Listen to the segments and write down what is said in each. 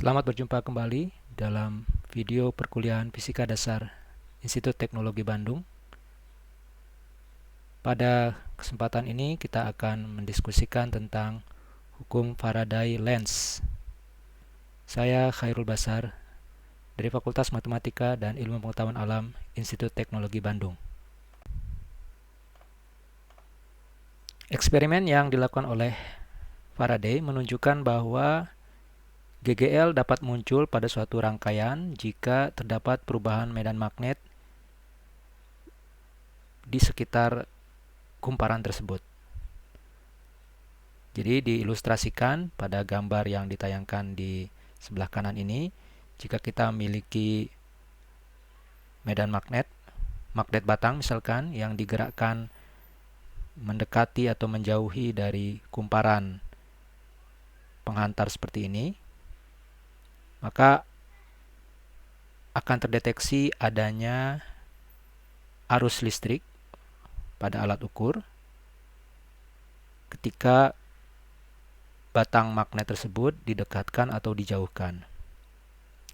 Selamat berjumpa kembali dalam video perkuliahan Fisika Dasar Institut Teknologi Bandung. Pada kesempatan ini kita akan mendiskusikan tentang hukum Faraday-Lenz. Saya Khairul Basar dari Fakultas Matematika dan Ilmu Pengetahuan Alam Institut Teknologi Bandung. Eksperimen yang dilakukan oleh Faraday menunjukkan bahwa GGL dapat muncul pada suatu rangkaian jika terdapat perubahan medan magnet di sekitar kumparan tersebut. Jadi diilustrasikan pada gambar yang ditayangkan di sebelah kanan ini, jika kita memiliki medan magnet batang misalkan yang digerakkan mendekati atau menjauhi dari kumparan penghantar seperti ini, maka akan terdeteksi adanya arus listrik pada alat ukur ketika batang magnet tersebut didekatkan atau dijauhkan.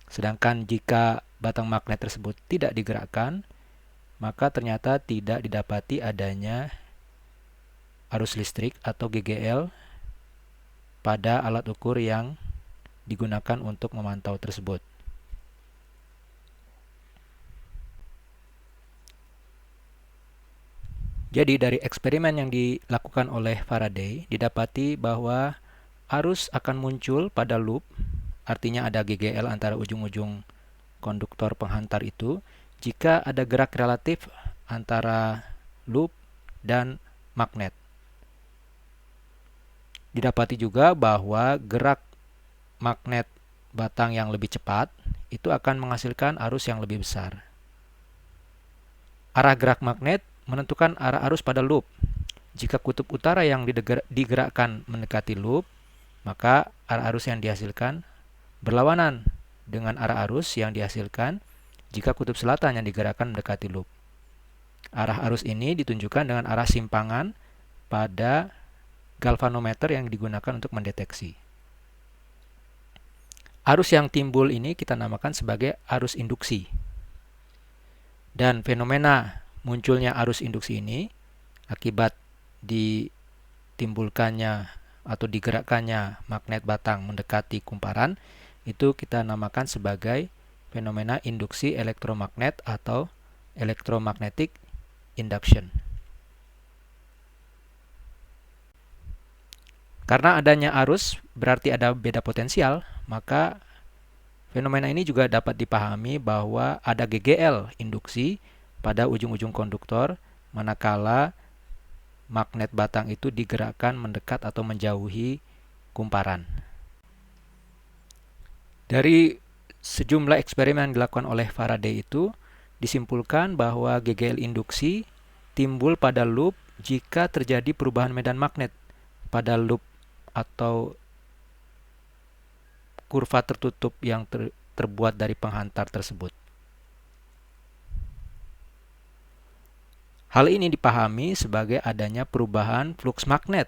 Sedangkan jika batang magnet tersebut tidak digerakkan, maka ternyata tidak didapati adanya arus listrik atau GGL pada alat ukur yang digunakan untuk memantau tersebut. Jadi dari eksperimen yang dilakukan oleh Faraday didapati bahwa arus akan muncul pada loop, artinya ada GGL antara ujung-ujung konduktor penghantar itu jika ada gerak relatif antara loop dan magnet. Didapati juga bahwa gerak magnet batang yang lebih cepat itu akan menghasilkan arus yang lebih besar. Arah gerak magnet menentukan arah arus pada loop. Jika kutub utara yang digerakkan mendekati loop, maka arah arus yang dihasilkan berlawanan dengan arah arus yang dihasilkan jika kutub selatan yang digerakkan mendekati loop. Arah arus ini ditunjukkan dengan arah simpangan pada galvanometer yang digunakan untuk mendeteksi. Arus yang timbul ini kita namakan sebagai arus induksi. Dan fenomena munculnya arus induksi ini akibat ditimbulkannya atau digerakkannya magnet batang mendekati kumparan itu kita namakan sebagai fenomena induksi elektromagnet atau electromagnetic induction. Karena adanya arus berarti ada beda potensial, maka fenomena ini juga dapat dipahami bahwa ada GGL induksi pada ujung-ujung konduktor manakala magnet batang itu digerakkan mendekat atau menjauhi kumparan. Dari sejumlah eksperimen yang dilakukan oleh Faraday itu disimpulkan bahwa GGL induksi timbul pada loop jika terjadi perubahan medan magnet pada loop atau kurva tertutup yang terbuat dari penghantar tersebut. Hal ini dipahami sebagai adanya perubahan fluks magnet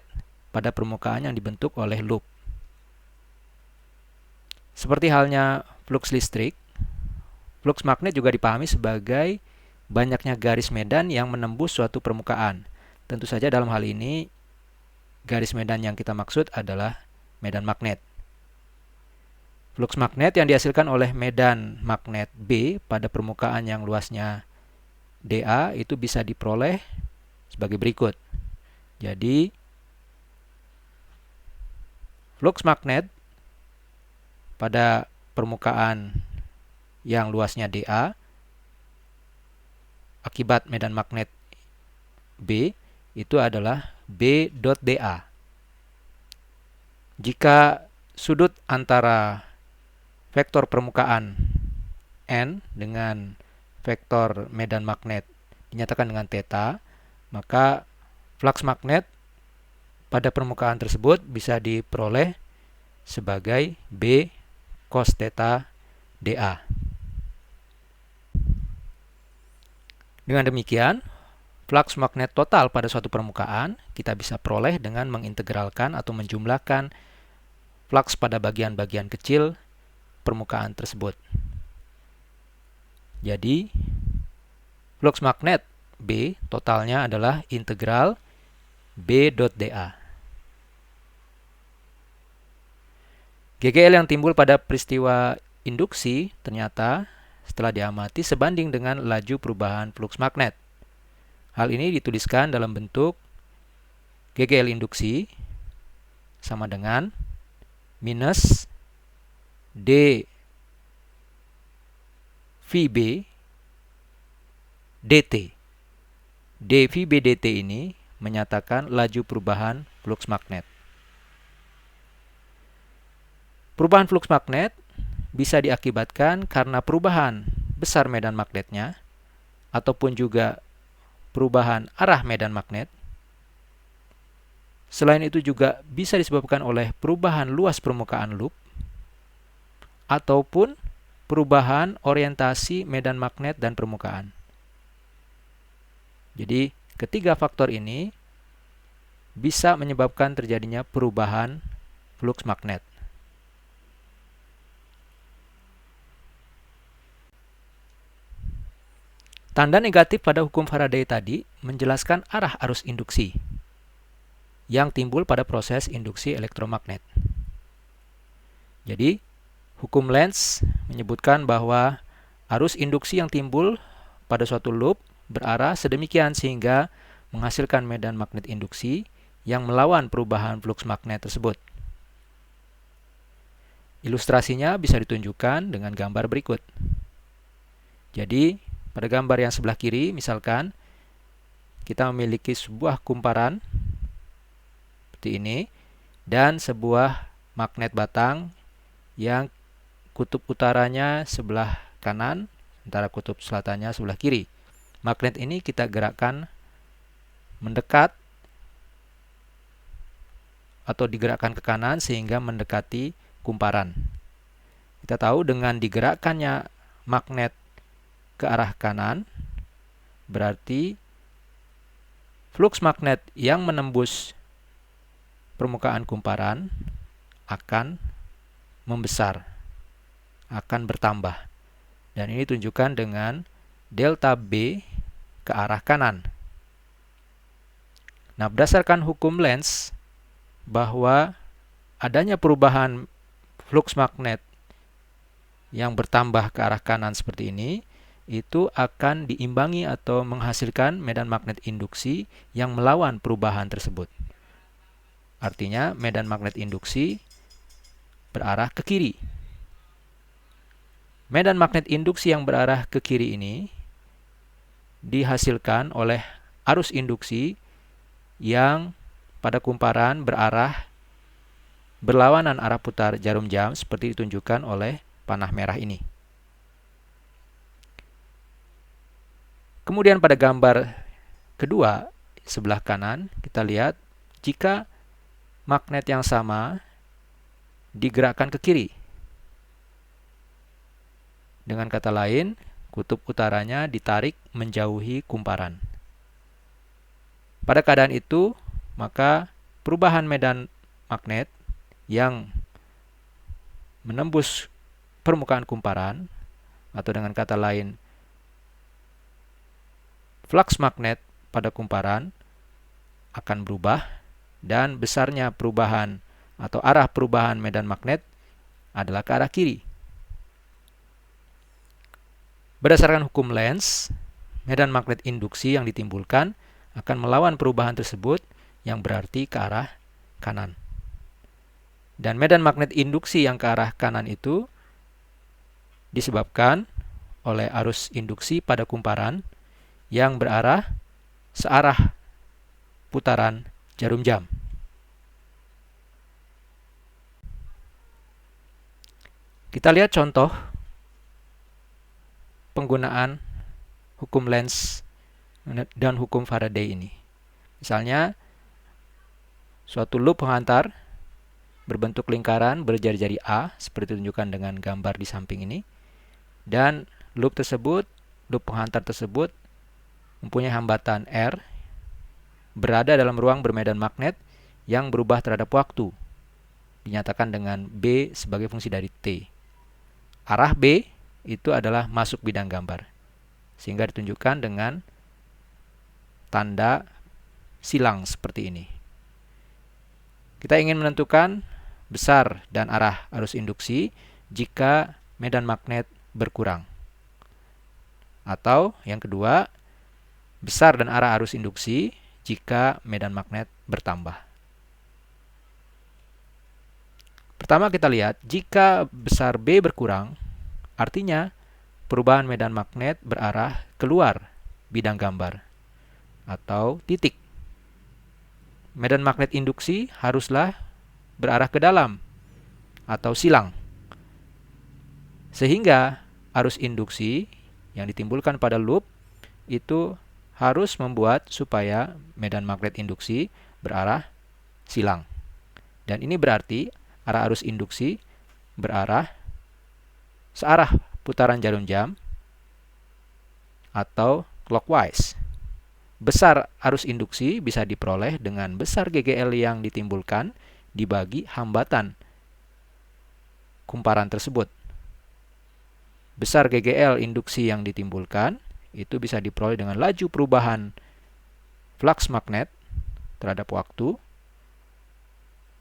pada permukaan yang dibentuk oleh loop. Seperti halnya fluks listrik, fluks magnet juga dipahami sebagai banyaknya garis medan yang menembus suatu permukaan. Tentu saja dalam hal ini garis medan yang kita maksud adalah medan magnet. Fluks magnet yang dihasilkan oleh medan magnet B pada permukaan yang luasnya dA itu bisa diperoleh sebagai berikut. Jadi, fluks magnet pada permukaan yang luasnya dA akibat medan magnet B itu adalah B.dA. Jika sudut antara vektor permukaan N dengan vektor medan magnet dinyatakan dengan θ, maka flux magnet pada permukaan tersebut bisa diperoleh sebagai B cos θ dA. Dengan demikian, flux magnet total pada suatu permukaan kita bisa peroleh dengan mengintegralkan atau menjumlahkan flux pada bagian-bagian kecil permukaan tersebut. Jadi, flux magnet B totalnya adalah integral B dot dA. GGL yang timbul pada peristiwa induksi ternyata setelah diamati sebanding dengan laju perubahan flux magnet. Hal ini dituliskan dalam bentuk GGL induksi sama dengan minus D VB dt. D VB dt ini menyatakan laju perubahan flux magnet. Perubahan flux magnet bisa diakibatkan karena perubahan besar medan magnetnya ataupun juga perubahan arah medan magnet. Selain itu juga bisa disebabkan oleh perubahan luas permukaan loop ataupun perubahan orientasi medan magnet dan permukaan. Jadi, ketiga faktor ini bisa menyebabkan terjadinya perubahan flux magnet. Tanda negatif pada hukum Faraday tadi menjelaskan arah arus induksi yang timbul pada proses induksi elektromagnet. Jadi, hukum Lenz menyebutkan bahwa arus induksi yang timbul pada suatu loop berarah sedemikian sehingga menghasilkan medan magnet induksi yang melawan perubahan flux magnet tersebut. Ilustrasinya bisa ditunjukkan dengan gambar berikut. Jadi, pada gambar yang sebelah kiri, misalkan kita memiliki sebuah kumparan seperti ini dan sebuah magnet batang yang kutub utaranya sebelah kanan, sementara kutub selatannya sebelah kiri. Magnet ini kita gerakkan mendekat atau digerakkan ke kanan sehingga mendekati kumparan. Kita tahu dengan digerakkannya magnet ke arah kanan, berarti flux magnet yang menembus permukaan kumparan akan membesar, akan bertambah. Dan ini tunjukkan dengan delta B ke arah kanan. Nah, berdasarkan hukum Lenz bahwa adanya perubahan flux magnet yang bertambah ke arah kanan seperti ini, itu akan diimbangi atau menghasilkan medan magnet induksi yang melawan perubahan tersebut. Artinya, medan magnet induksi berarah ke kiri. Medan magnet induksi yang berarah ke kiri ini dihasilkan oleh arus induksi yang pada kumparan berarah berlawanan arah putar jarum jam seperti ditunjukkan oleh panah merah ini. Kemudian pada gambar kedua sebelah kanan kita lihat jika magnet yang sama digerakkan ke kiri. Dengan kata lain, kutub utaranya ditarik menjauhi kumparan. Pada keadaan itu, maka perubahan medan magnet yang menembus permukaan kumparan, atau dengan kata lain, flux magnet pada kumparan akan berubah dan besarnya perubahan atau arah perubahan medan magnet adalah ke arah kiri. Berdasarkan hukum Lenz, medan magnet induksi yang ditimbulkan akan melawan perubahan tersebut yang berarti ke arah kanan. Dan medan magnet induksi yang ke arah kanan itu disebabkan oleh arus induksi pada kumparan yang berarah searah putaran jarum jam. Kita lihat contoh penggunaan hukum Lenz dan hukum Faraday ini. Misalnya, suatu loop penghantar berbentuk lingkaran berjari-jari A, seperti ditunjukkan dengan gambar di samping ini. Dan loop penghantar tersebut mempunyai hambatan R, berada dalam ruang bermedan magnet yang berubah terhadap waktu, dinyatakan dengan B sebagai fungsi dari T. arah B itu adalah masuk bidang gambar. Sehingga ditunjukkan dengan tanda silang seperti ini. Kita ingin menentukan besar dan arah arus induksi jika medan magnet berkurang. Atau yang kedua, besar dan arah arus induksi jika medan magnet bertambah. Pertama kita lihat, jika besar B berkurang, artinya perubahan medan magnet berarah keluar bidang gambar atau titik. Medan magnet induksi haruslah berarah ke dalam atau silang. Sehingga arus induksi yang ditimbulkan pada loop itu harus membuat supaya medan magnet induksi berarah silang. Dan ini berarti arah arus induksi berarah searah putaran jarum jam atau clockwise. Besar arus induksi bisa diperoleh dengan besar GGL yang ditimbulkan dibagi hambatan kumparan tersebut. Besar GGL induksi yang ditimbulkan itu bisa diperoleh dengan laju perubahan flux magnet terhadap waktu.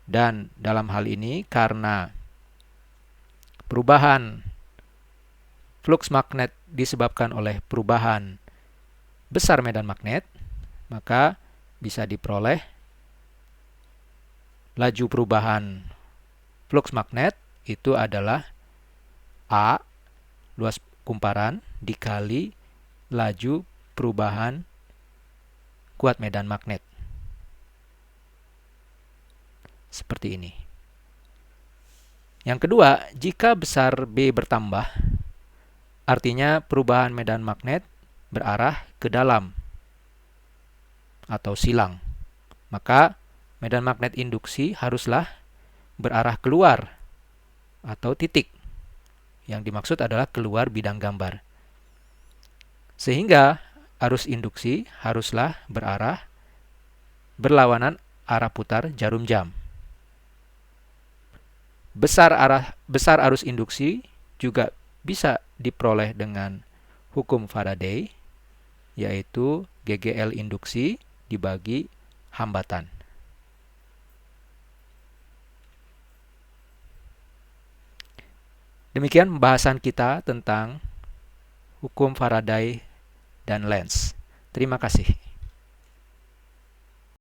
Dan dalam hal ini karena perubahan flux magnet disebabkan oleh perubahan besar medan magnet, maka bisa diperoleh laju perubahan flux magnet itu adalah A, luas kumparan, dikali laju perubahan kuat medan magnet. Seperti ini. Yang kedua, jika besar B bertambah, artinya perubahan medan magnet berarah ke dalam atau silang. Maka medan magnet induksi haruslah berarah keluar atau titik. Yang dimaksud adalah keluar bidang gambar. Sehingga arus induksi haruslah berarah berlawanan arah putar jarum jam. Besar arus induksi juga bisa diperoleh dengan hukum Faraday, yaitu GGL induksi dibagi hambatan. Demikian pembahasan kita tentang hukum Faraday dan Lenz. Terima kasih.